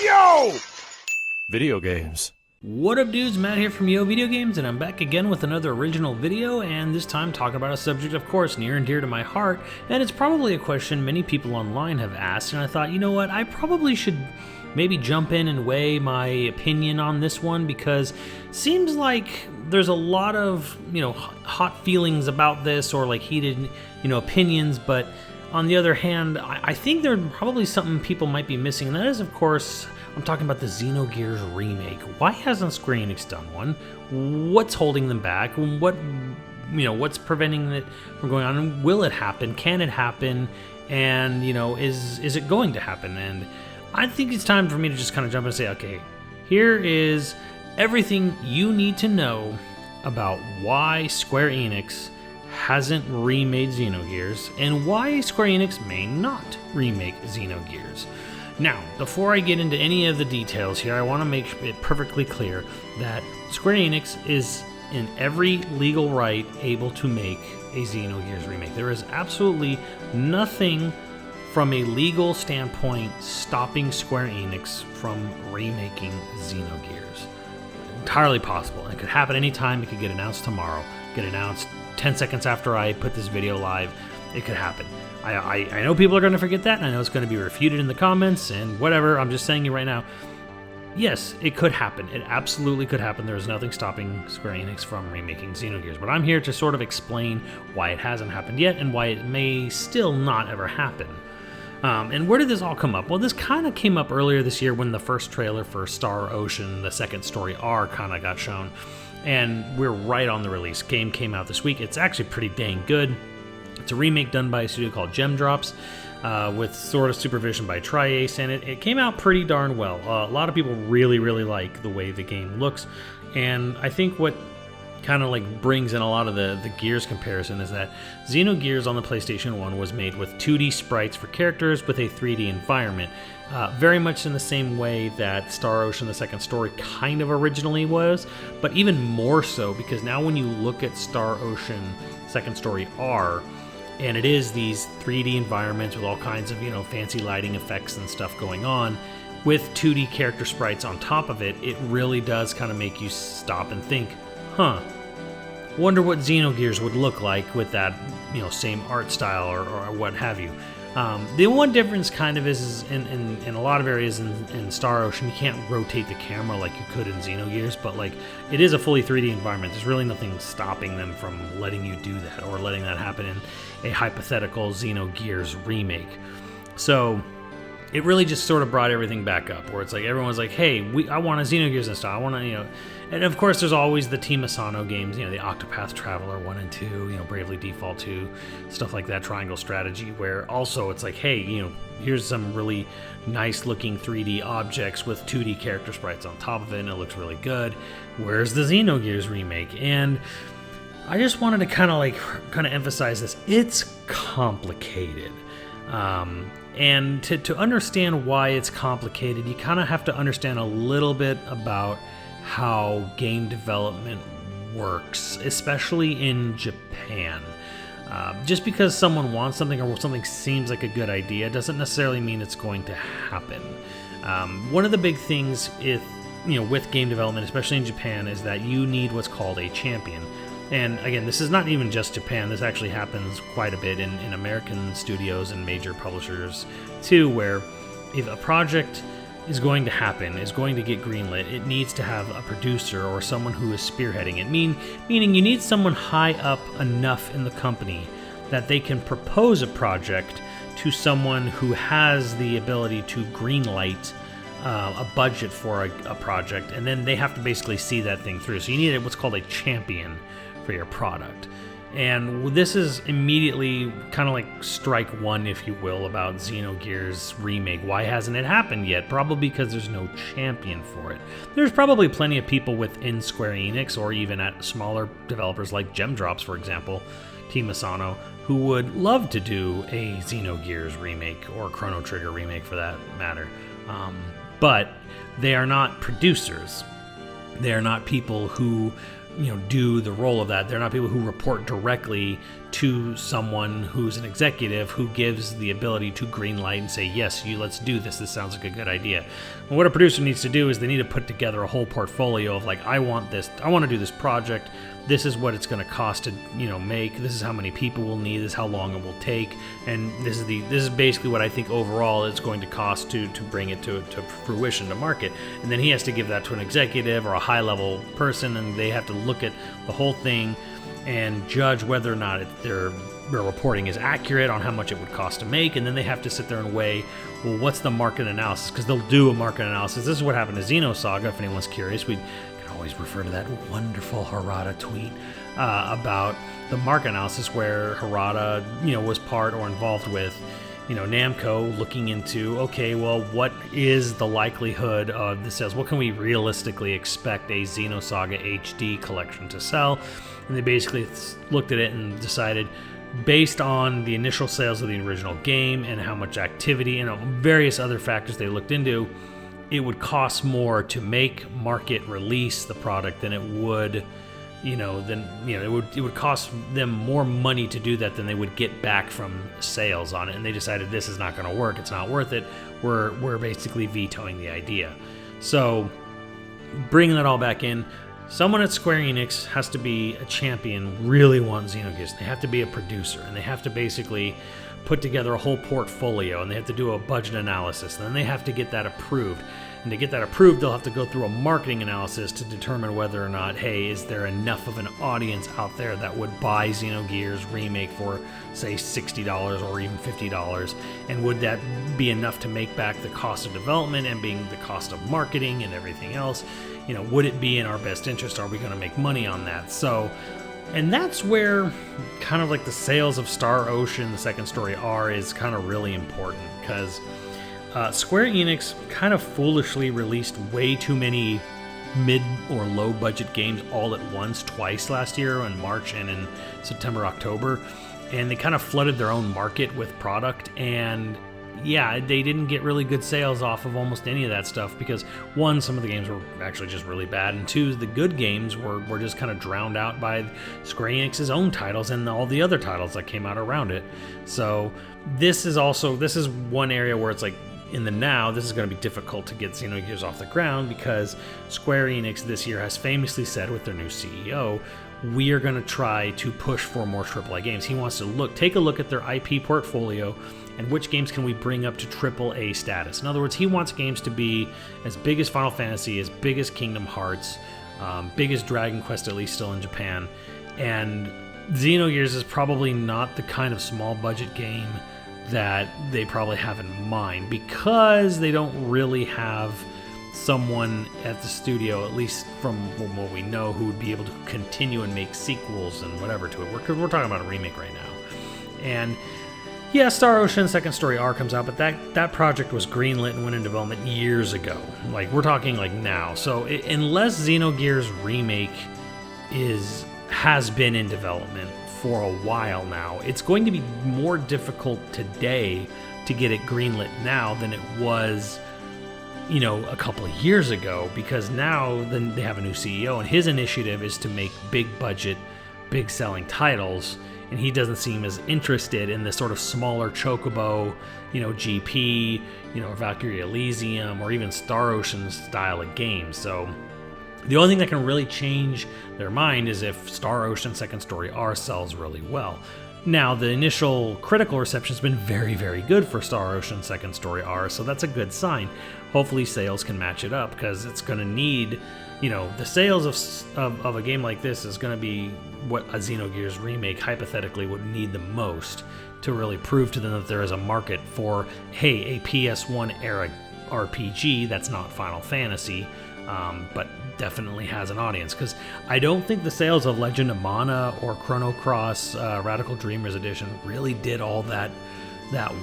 Yo! Video games. What up dudes, Matt here from YoVideogames, and I'm back again with another original video, and this time talking about a subject of course near and dear to my heart, and it's probably a question many people online have asked, and I thought, you know what, I probably should maybe jump in and weigh my opinion on this one, because it seems like there's a lot of, hot feelings about this, or like heated, opinions, but on the other hand, I think there's probably something people might be missing, and that is, of course, I'm talking about the Xenogears remake. Why hasn't Square Enix done one? What's holding them back? What's preventing it from going on? And will it happen? Can it happen? And, is it going to happen? And I think it's time for me to just kind of jump in and say, okay, here is everything you need to know about why Square Enix hasn't remade Xenogears and why Square Enix may not remake Xenogears. Now, before I get into any of the details here, I want to make it perfectly clear that Square Enix is in every legal right able to make a Xenogears remake. There is absolutely nothing from a legal standpoint stopping Square Enix from remaking Xenogears. Entirely possible. It could happen anytime. It could get announced tomorrow. Get announced 10 seconds after I put this video live. It could happen. I know people are going to forget that, and I know it's going to be refuted in the comments and whatever. I'm just saying it right now. Yes, it could happen. It absolutely could happen. There's nothing stopping Square Enix from remaking Xenogears. But I'm here to sort of explain why it hasn't happened yet and why it may still not ever happen. And where did this all come up? Well, this kind of came up earlier this year when the first trailer for Star Ocean, the second story R, kind of got shown. And we're right on the release. Game came out this week. It's actually pretty dang good. It's a remake done by a studio called Gemdrops, with sort of supervision by Tri-Ace, and it came out pretty darn well. A lot of people really, really like the way the game looks, and I think what kind of like brings in a lot of the Gears comparison is that Xenogears on the PlayStation 1 was made with 2D sprites for characters with a 3D environment, very much in the same way that Star Ocean the second story kind of originally was, but even more so because now when you look at Star Ocean second story R, and it is these 3D environments with all kinds of, fancy lighting effects and stuff going on, with 2D character sprites on top of it, it really does kind of make you stop and think, wonder what Xenogears would look like with that, same art style or what have you. The one difference kind of is in a lot of areas in Star Ocean, you can't rotate the camera like you could in Xenogears, but like it is a fully 3D environment. There's really nothing stopping them from letting you do that or letting that happen in a hypothetical Xenogears remake. So it really just sort of brought everything back up, where it's like everyone's like, hey, I want a Xenogears and stuff. I want to, and of course there's always the Team Asano games, the Octopath Traveler 1 and 2, Bravely Default 2, stuff like that, Triangle Strategy, where also it's like, hey, here's some really nice looking 3D objects with 2D character sprites on top of it, and it looks really good. Where's the Xenogears remake? And I just wanted to kind of emphasize this. It's complicated. And to understand why it's complicated, you kind of have to understand a little bit about how game development works, especially in Japan. Just because someone wants something or something seems like a good idea doesn't necessarily mean it's going to happen. One of the big things with game development, especially in Japan, is that you need what's called a champion. And again, this is not even just Japan. This actually happens quite a bit in American studios and major publishers too, where if a project is going to happen, is going to get greenlit, it needs to have a producer or someone who is spearheading it. Meaning you need someone high up enough in the company that they can propose a project to someone who has the ability to greenlight a budget for a project, and then they have to basically see that thing through. So you need what's called a champion for your product. And this is immediately kind of like strike one, if you will, about Xenogears remake. Why hasn't it happened yet? Probably because there's no champion for it. There's probably plenty of people within Square Enix, or even at smaller developers like Gemdrops, for example, Team Asano, who would love to do a Xenogears remake, or Chrono Trigger remake for that matter. But they are not producers. They are not people who do the role of that. They're not people who report directly to someone who's an executive who gives the ability to green light and say, yes, let's do this. This sounds like a good idea. And what a producer needs to do is they need to put together a whole portfolio of like, I want to do this project. This is what it's going to cost to, make. This is how many people we'll need. This is how long it will take. And this is basically what I think overall it's going to cost to bring it to fruition, to market. And then he has to give that to an executive or a high-level person, and they have to look at the whole thing and judge whether or not their reporting is accurate on how much it would cost to make. And then they have to sit there and weigh, well, what's the market analysis? Because they'll do a market analysis. This is what happened to Xenosaga, if anyone's curious. We always refer to that wonderful Harada tweet about the market analysis where Harada, was part or involved with, Namco looking into, okay, well, what is the likelihood of the sales? What can we realistically expect a Xenosaga HD collection to sell? And they basically looked at it and decided, based on the initial sales of the original game and how much activity and various other factors they looked into, it would cost more to make, market, release the product than it would, it would cost them more money to do that than they would get back from sales on it. And they decided this is not going to work. It's not worth it. We're basically vetoing the idea. So bringing that all back in, someone at Square Enix has to be a champion, really want Xenogears. They have to be a producer, and they have to basically put together a whole portfolio, and they have to do a budget analysis, and then they have to get that approved. And to get that approved, they'll have to go through a marketing analysis to determine whether or not, hey, is there enough of an audience out there that would buy Xenogears Remake for, say, $60 or even $50? And would that be enough to make back the cost of development and being the cost of marketing and everything else? Would it be in our best interest? Are we going to make money on that? So, and that's where kind of like the sales of Star Ocean, the second story R, is kind of really important, because Square Enix kind of foolishly released way too many mid or low budget games all at once, twice last year, in March and in September, October, and they kind of flooded their own market with product. And yeah, they didn't get really good sales off of almost any of that stuff because, one, some of the games were actually just really bad, and two, the good games were just kind of drowned out by Square Enix's own titles and all the other titles that came out around it. So this is one area where it's like, in the now, this is going to be difficult to get Xenogears off the ground, because Square Enix this year has famously said with their new CEO, we are going to try to push for more AAA games. He wants to take a look at their IP portfolio and which games can we bring up to AAA status. In other words, he wants games to be as big as Final Fantasy, as big as Kingdom Hearts, big as Dragon Quest, at least still in Japan. And Xenogears is probably not the kind of small budget game that they probably have in mind, because they don't really have someone at the studio, at least from what we know, who would be able to continue and make sequels and whatever to it. We're talking about a remake right now. And yeah, Star Ocean Second Story R comes out, but that project was greenlit and went in development years ago. Like, we're talking like now. So unless Xenogears Remake has been in development for a while now, it's going to be more difficult today to get it greenlit now than it was, a couple of years ago, because now then they have a new CEO, and his initiative is to make big budget, big selling titles, and he doesn't seem as interested in this sort of smaller Chocobo, GP, Valkyrie Elysium, or even Star Ocean style of games. So the only thing that can really change their mind is if Star Ocean Second Story R sells really well. Now, the initial critical reception has been very, very good for Star Ocean Second Story R, so that's a good sign. Hopefully sales can match it up, because it's going to need, the sales of a game like this is going to be what a Xenogears Remake hypothetically would need the most to really prove to them that there is a market for, hey, a PS1 era RPG that's not Final Fantasy, but definitely has an audience. Because I don't think the sales of Legend of Mana or Chrono Cross Radical Dreamers Edition really did all that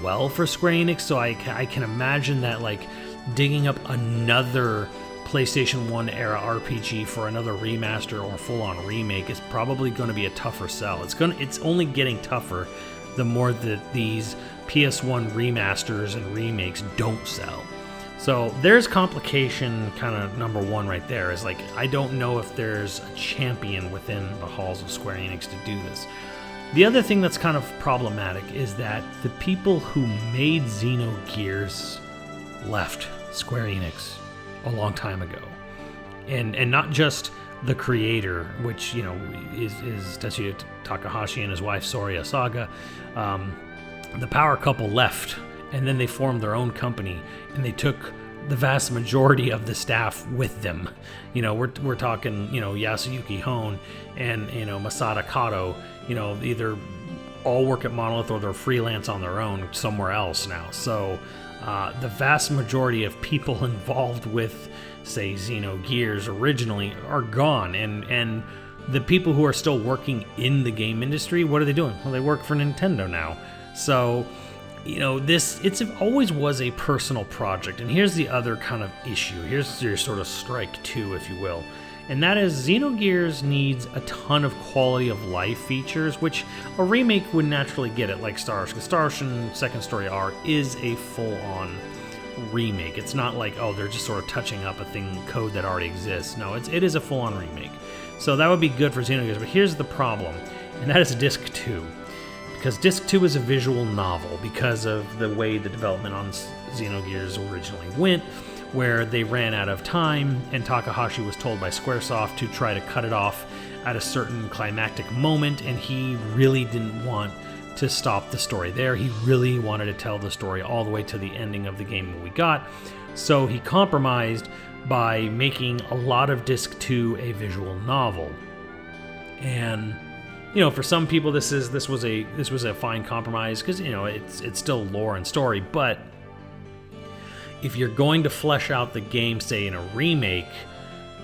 well for Square Enix, so I can imagine that, like, digging up another PlayStation 1 era RPG for another remaster or full-on remake is probably going to be a tougher sell. It's only getting tougher the more that these PS1 remasters and remakes don't sell. So there's complication kind of number one right there, is like, I don't know if there's a champion within the halls of Square Enix to do this. The other thing that's kind of problematic is that the people who made Xenogears left Square Enix a long time ago. And not just the creator, which, you know, is Tetsuya Takahashi and his wife Soria Saga. The power couple left, and then they formed their own company, and they took the vast majority of the staff with them. You know, we're talking, you know, Yasuyuki Hone and, you know, Masada Kato, you know, either all work at Monolith or they're freelance on their own somewhere else now. So the vast majority of people involved with, say, Xenogears originally are gone, and the people who are still working in the game industry, what are they doing? Well, they work for Nintendo now. So, you know, it always was a personal project. And here's the other kind of issue. Here's your sort of strike two, if you will. And that is Xenogears needs a ton of quality of life features, which a remake would naturally get it, like Star Ocean. Star Ocean Second Story R is a full-on remake. It's not like, oh, they're just sort of touching up code that already exists. No, it is a full-on remake. So that would be good for Xenogears. But here's the problem, and that is Disc 2. Because Disc 2 is a visual novel because of the way the development on Xenogears originally went, where they ran out of time, and Takahashi was told by Squaresoft to try to cut it off at a certain climactic moment, and he really didn't want to stop the story there. He really wanted to tell the story all the way to the ending of the game we got. So he compromised by making a lot of Disc 2 a visual novel. And you know, for some people, this was a fine compromise because, you know, it's still lore and story. But if you're going to flesh out the game, say in a remake,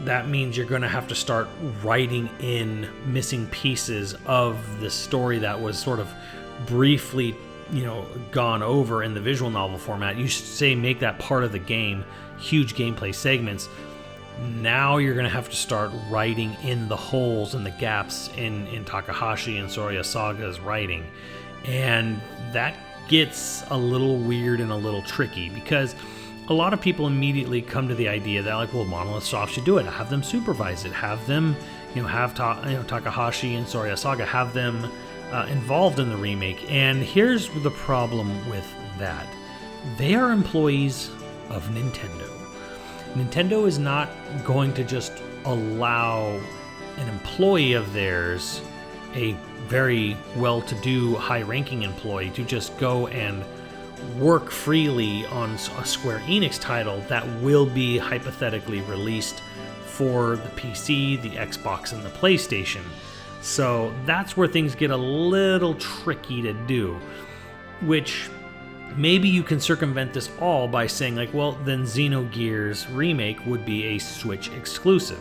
that means you're going to have to start writing in missing pieces of the story that was sort of briefly, you know, gone over in the visual novel format. You should say make that part of the game, huge gameplay segments. Now you're going to have to start writing in the holes and the gaps in Takahashi and Soria Saga's writing. And that gets a little weird and a little tricky because a lot of people immediately come to the idea that, like, well, Monolith Soft should do it. Have them supervise it. Have them, you know, Takahashi and Soria Saga, have them involved in the remake. And here's the problem with that. They are employees of Nintendo. Nintendo is not going to just allow an employee of theirs, a very well-to-do, high-ranking employee, to just go and work freely on a Square Enix title that will be hypothetically released for the PC, the Xbox, and the PlayStation. So that's where things get a little tricky to do, which maybe you can circumvent this all by saying, like, well, then Xenogears Remake would be a Switch exclusive.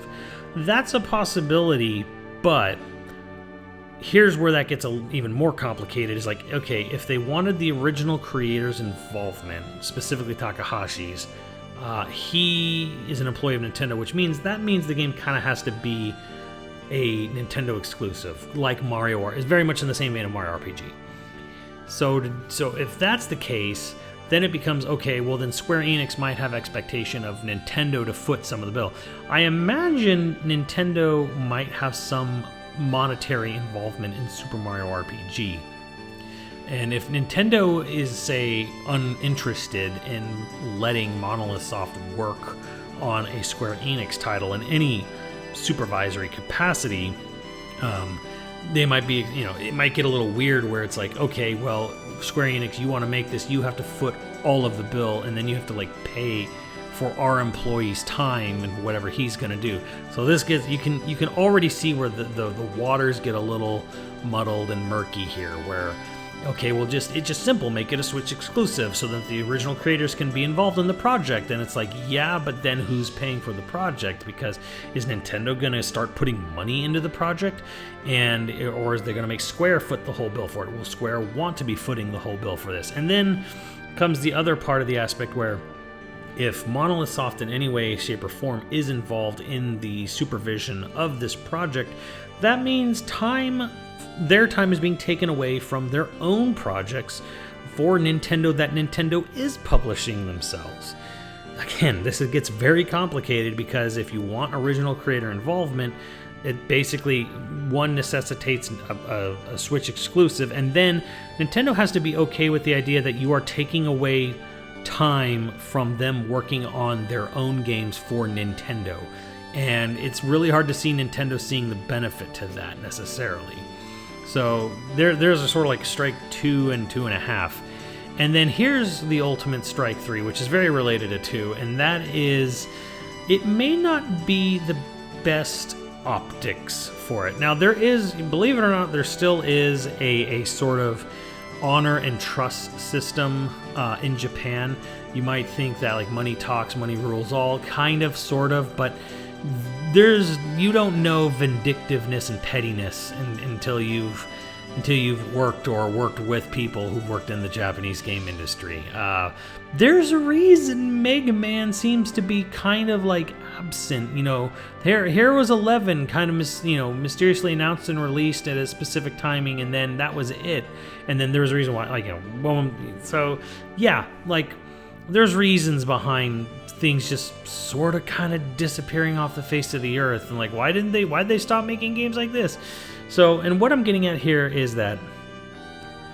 That's a possibility, but here's where that gets even more complicated. Is like, okay, if they wanted the original creator's involvement, specifically Takahashi's, he is an employee of Nintendo, which means the game kind of has to be a Nintendo exclusive, like Mario is very much in the same vein of Mario RPG. So if that's the case, then it becomes, okay, well then Square Enix might have expectation of Nintendo to foot some of the bill. I imagine Nintendo might have some monetary involvement in Super Mario RPG. And if Nintendo is, say, uninterested in letting Monolith Soft work on a Square Enix title in any supervisory capacity, they might be, you know, it might get a little weird where it's like, okay, well, Square Enix, you want to make this, you have to foot all of the bill, and then you have to, like, pay for our employee's time and whatever he's going to do. So this gets, you can already see where the waters get a little muddled and murky here, where, okay, well, it's just simple, make it a Switch exclusive so that the original creators can be involved in the project. And it's like, yeah, but then who's paying for the project? Because is Nintendo going to start putting money into the project, or is they going to make Square foot the whole bill for it? Will Square want to be footing the whole bill for this? And then comes the other part of the aspect where, if Monolith Soft in any way, shape, or form is involved in the supervision of this project, that means their time is being taken away from their own projects for Nintendo that Nintendo is publishing themselves. Again, this gets very complicated because if you want original creator involvement, it basically one necessitates a Switch exclusive, and then Nintendo has to be okay with the idea that you are taking away time from them working on their own games for Nintendo. And it's really hard to see Nintendo seeing the benefit to that necessarily. So there's a sort of like strike 2 and 2.5. And then here's the ultimate strike 3, which is very related to 2, and that is it may not be the best optics for it. Now there is, believe it or not, there still is a sort of honor and trust system in Japan. You might think that like money talks, money rules all, kind of, sort of, but you don't know vindictiveness and pettiness until you've worked with people who've worked in the Japanese game industry. There's a reason Mega Man seems to be kind of like absent. Here was 11 kind of mysteriously announced and released at a specific timing, and then that was it. And then there was a reason why, so yeah, like there's reasons behind things just sort of kind of disappearing off the face of the earth, and like why'd they stop making games like this? So, and what I'm getting at here is that,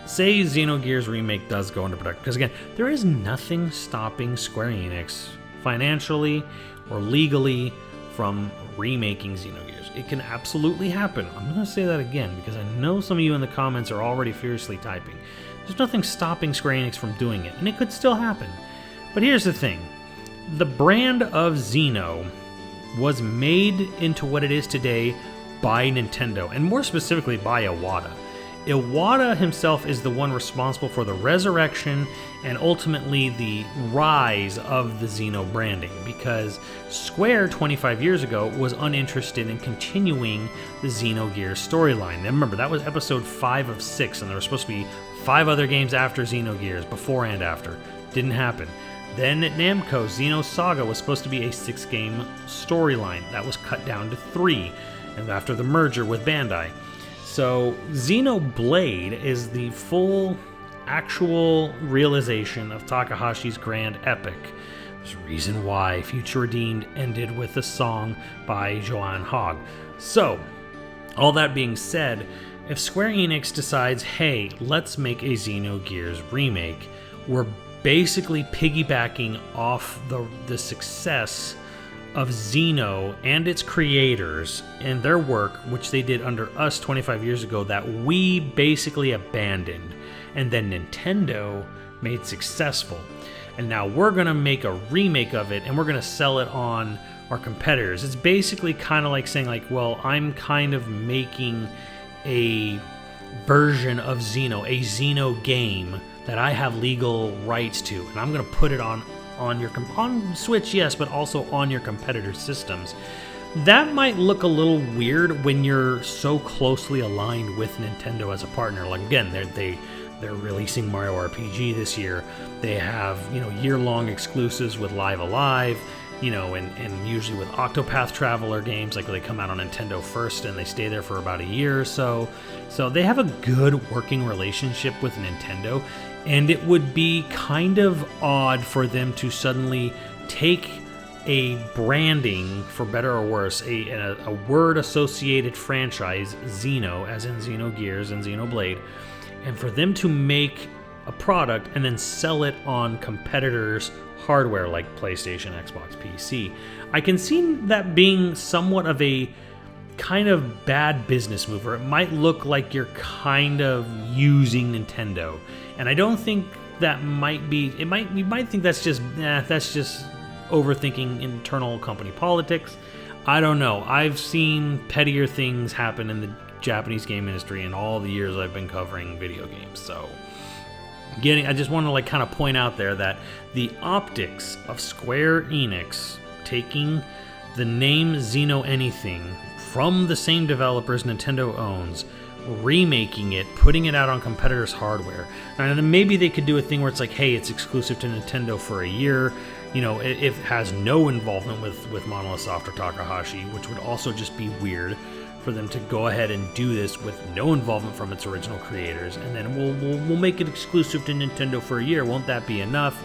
say Xenogears Remake does go into production, because again, there is nothing stopping Square Enix financially or legally from remaking Xenogears. It can absolutely happen. I'm going to say that again, because I know some of you in the comments are already furiously typing. There's nothing stopping Square Enix from doing it, and it could still happen. But here's the thing. The brand of Xeno was made into what it is today by Nintendo, and more specifically by Iwata. Iwata himself is the one responsible for the resurrection and ultimately the rise of the Xeno branding, because Square 25 years ago was uninterested in continuing the Xenogears storyline. Now remember, that was episode 5 of 6, and there were supposed to be 5 other games after Xenogears, before and after. Didn't happen. Then at Namco, Xenosaga was supposed to be a 6-game storyline. That was cut down to 3, and after the merger with Bandai. So Xenoblade is the full, actual realization of Takahashi's grand epic. There's a reason why Future Redeemed ended with a song by Joanne Hogg. So, all that being said, if Square Enix decides, hey, let's make a Xenogears remake, we're basically piggybacking off the success of Xeno and its creators and their work, which they did under us 25 years ago, that we basically abandoned, and then Nintendo made successful. And now we're going to make a remake of it, and we're going to sell it on our competitors. It's basically kind of like saying, like, well, I'm kind of making a version of Xeno, a Xeno game that I have legal rights to, and I'm going to put it on Switch, yes, but also on your competitor systems. That might look a little weird when you're so closely aligned with Nintendo as a partner. Like, again, they're releasing Mario RPG this year. They have, year-long exclusives with Live Alive, and usually with Octopath Traveler games, like they come out on Nintendo first and they stay there for about a year or so. So they have a good working relationship with Nintendo, and it would be kind of odd for them to suddenly take a branding, for better or worse, a word-associated franchise, Xeno, as in Xenogears and Xenoblade, and for them to make a product and then sell it on competitors' hardware like PlayStation, Xbox, PC. I can see that being somewhat of a kind of bad business move, or it might look like you're kind of using Nintendo. And I don't think that might be, you might think that's just overthinking internal company politics. I don't know. I've seen pettier things happen in the Japanese game industry in all the years I've been covering video games. So I just want to kind of point out there that the optics of Square Enix taking the name Xeno Anything from the same developers Nintendo owns, remaking it, putting it out on competitors' hardware, and then maybe they could do a thing where it's like, hey, it's exclusive to Nintendo for a year. It has no involvement with Monolith Soft or Takahashi, which would also just be weird for them to go ahead and do this with no involvement from its original creators, and then we'll make it exclusive to Nintendo for a year. Won't that be enough?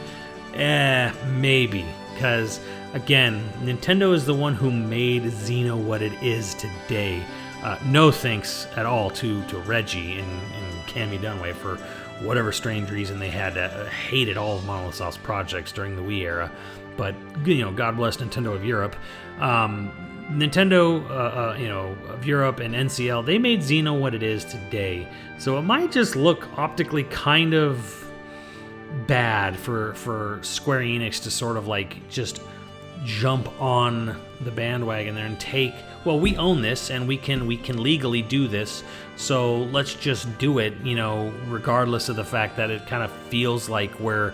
Maybe. because, again, Nintendo is the one who made Xeno what it is today. No thanks at all to Reggie and Cammy Dunaway for whatever strange reason they had hated all of Monolith Soft's projects during the Wii era. But, God bless Nintendo of Europe. Nintendo, of Europe and NCL, they made Xeno what it is today. So it might just look optically kind of bad for Square Enix to sort of like just jump on the bandwagon there and take, well, we own this and we can legally do this, so let's just do it, regardless of the fact that it kind of feels like we're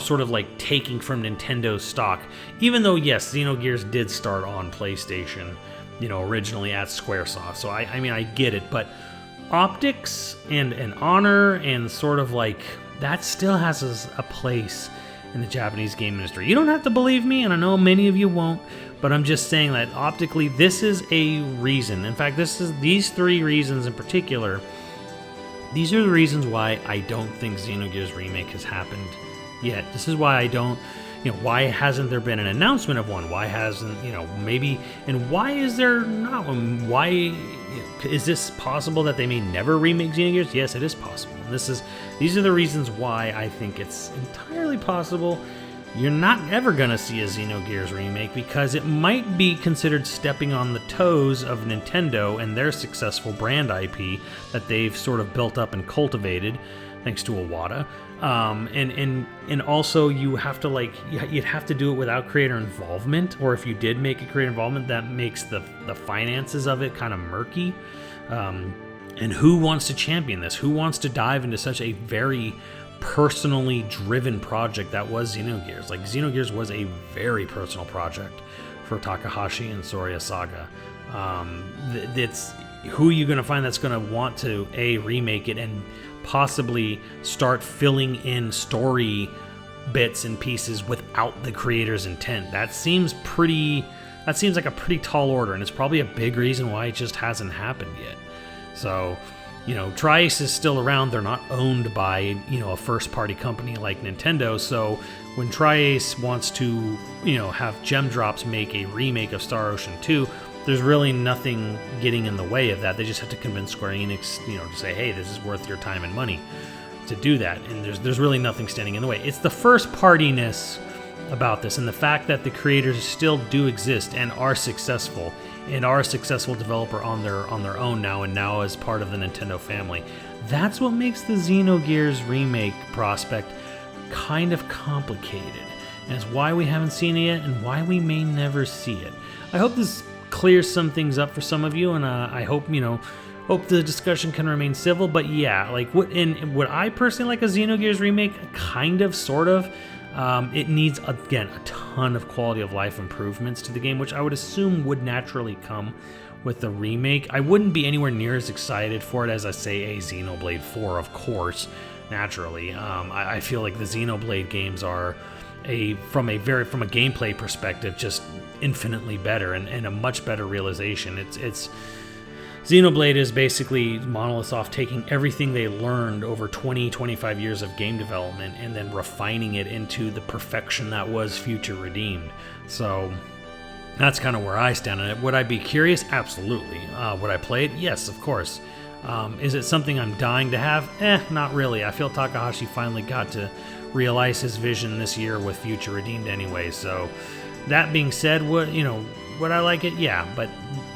sort of like taking from Nintendo's stock. Even though, yes, Xenogears did start on PlayStation, originally at Squaresoft. So I mean, I get it, but optics and honor and sort of like that still has a place in the Japanese game industry. You don't have to believe me, and I know many of you won't, but I'm just saying that optically, this is a reason. In fact, these three reasons in particular. These are the reasons why I don't think Xenogears Remake has happened yet. This is why I don't, why hasn't there been an announcement of one? Why hasn't, maybe, and why is there not one? Why is this possible that they may never remake Xenogears? Yes, it is possible. These are the reasons why I think it's entirely possible you're not ever going to see a Xenogears remake, because it might be considered stepping on the toes of Nintendo and their successful brand IP that they've sort of built up and cultivated, thanks to Iwata. And also you'd have to do it without creator involvement, or if you did make a creator involvement, that makes the finances of it kind of murky. And who wants to champion this? Who wants to dive into such a very personally driven project that was Xenogears? Like, Xenogears was a very personal project for Takahashi and Soraya Saga. It's who are you going to find that's going to want to remake it and possibly start filling in story bits and pieces without the creator's intent? That seems like a pretty tall order, and it's probably a big reason why it just hasn't happened yet. So, Tri-Ace is still around. They're not owned by, a first-party company like Nintendo. So when Tri-Ace wants to, have Gem Drops make a remake of Star Ocean 2, there's really nothing getting in the way of that. They just have to convince Square Enix, to say, hey, this is worth your time and money to do that. And there's really nothing standing in the way. It's the first-partiness about this, and the fact that the creators still do exist and are successful, and are a successful developer on their own now, and now as part of the Nintendo family. That's what makes the Xenogears remake prospect kind of complicated, and it's why we haven't seen it yet, and why we may never see it. I hope this clears some things up for some of you, and I hope the discussion can remain civil. But yeah, like would I personally like a Xenogears remake? Kind of, sort of. It needs, again, a ton of quality of life improvements to the game, which I would assume would naturally come with the remake. I wouldn't be anywhere near as excited for it as, I say, a Xenoblade 4, of course, naturally. I feel like the Xenoblade games are, from a gameplay perspective, just infinitely better and a much better realization. It's Xenoblade is basically Monolith Soft taking everything they learned over 20-25 years of game development and then refining it into the perfection that was Future Redeemed. So that's kind of where I stand on it. Would I be curious? Absolutely. Would I play it? Yes, of course. Is it something I'm dying to have? Not really. I feel Takahashi finally got to realize his vision this year with Future Redeemed anyway. So that being said, would I like it? Yeah, but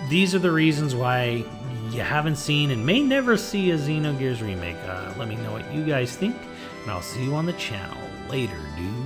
these are the reasons why you haven't seen and may never see a Xenogears remake. Let me know what you guys think, and I'll see you on the channel later, dude.